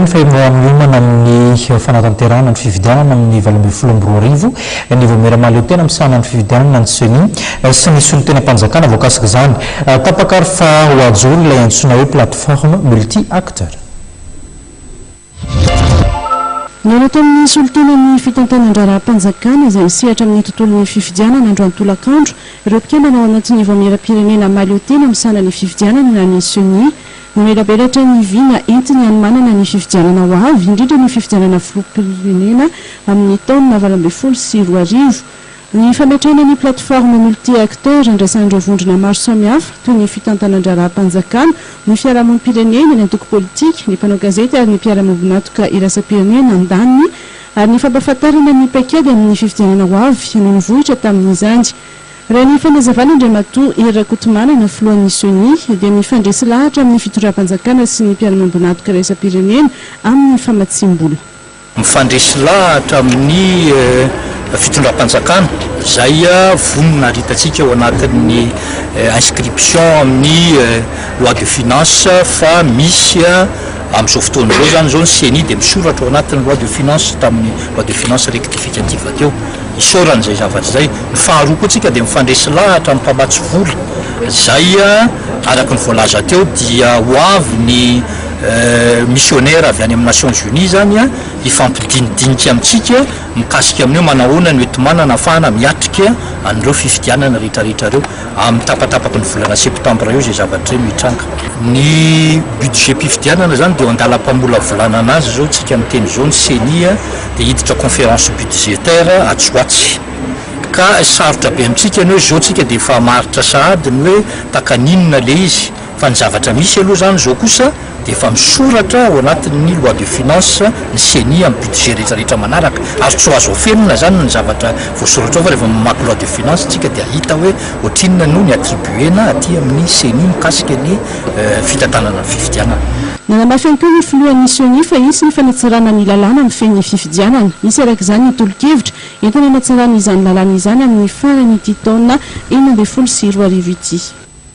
ny famoamana amin'ny fanatanterahana ny fividianana amin'ny 2024 ny vomeramaly tena misana ny fividianana ny seni sy ny solotena mpanjakana voakasika zany tapakary fa hoajoro ilay antsoina hoe plateforme multi-acteur. Naorato amin'ny solotena fitantanan-draharaha-mpanjakana izay misehatra amin'ny tontolon'ny fifidianana androany tolakandro ireo mpikambana ao anatin'ny voamera-pirenena Maliotena misana ny fifidianana ny seni nomelabelatra ny vina entiny anomanana ny fifidianana ho avy indrindra ny fifidianana filoham-pirenena amin'ny taona 2024. Ny fametrahana ny plateforme multi-acteur andraisan'ireo vondrona maro samihafa toy ny fitantanan-draharaha-mpanjakana, ny fiarahamonim-pirenena, ny antoko politika, ny mpanao gazety ary ny mpiara-mobonatoka iraisam-pirenena an-daniny ary ny fampahafantarana ny paikady amin'ny fifidianana ho avy no nivohitra tamin'izany. Raha ny fanazavana Andriamatoa Erakotomanana filohan'ny seni dia mifandresy lahatra amin'ny fitondram-panjakana sy ny mpiara-mobonatoka iraisam-pirenena amin'ny famatsim-bola. Mifandresy lahatra amin'ny fitondram-panjakana zay vonona ritatsika ao anatin'ny inscription amin'ny loi de finance fa misy amin'izao fotoana izao zany zao ny seni dia misoratra ao anatin'ny loi de finance tamin'ny loi de finance rectificative teo isaoran'izay zavatra zay. Ny faharoa koa tsika dia mifandresy lahatra amin'ny mpamatsy vola zay araka ny voalaza teo dia ho avy ny missionnaire avy any amin'ny Nations Unies zany ifampidinidinika amintsika mikasika amin'io manahoana ny oetomanana afahana miatrika an'ireo fifidianana rehetrarehetra reo amin'ny tapatapaky ny volana septambra eo zay zavatra io mitranga. Ny budget mpifidianana zany dia andalam-pamola volana azy zao tsika miteny zao ny seni dia hiditra conférence budgétaire Atsoatsy ka sarotra be amintsika ny hoe zao tsika dia efa maritra sahady ny hoe takaninona le izy fa ny zavatra misy aloha zany zao kosa dia efa misoratra ao anatin'ny loi de finance ny seni amin'ny budget rehetrarehetra manaraka azo tsy azo ofenina zany ny zavatra voasoratra ao fa rehefa mamaky loi de finance tsika dia hita hoe ohatrinona no ny attribuena aty amin'ny seni mikasika ny fitantanana fifidianana. Nanamafy ihany koa ny filohan'ny seni fa isy ny fanatsarana ny lalàna amin'ny fen'ny fifidianana. Isy araka izany ny tolo-kevitra entina hanatsarana izany lalàna izany amin'ny farany ity taona 2024 ity.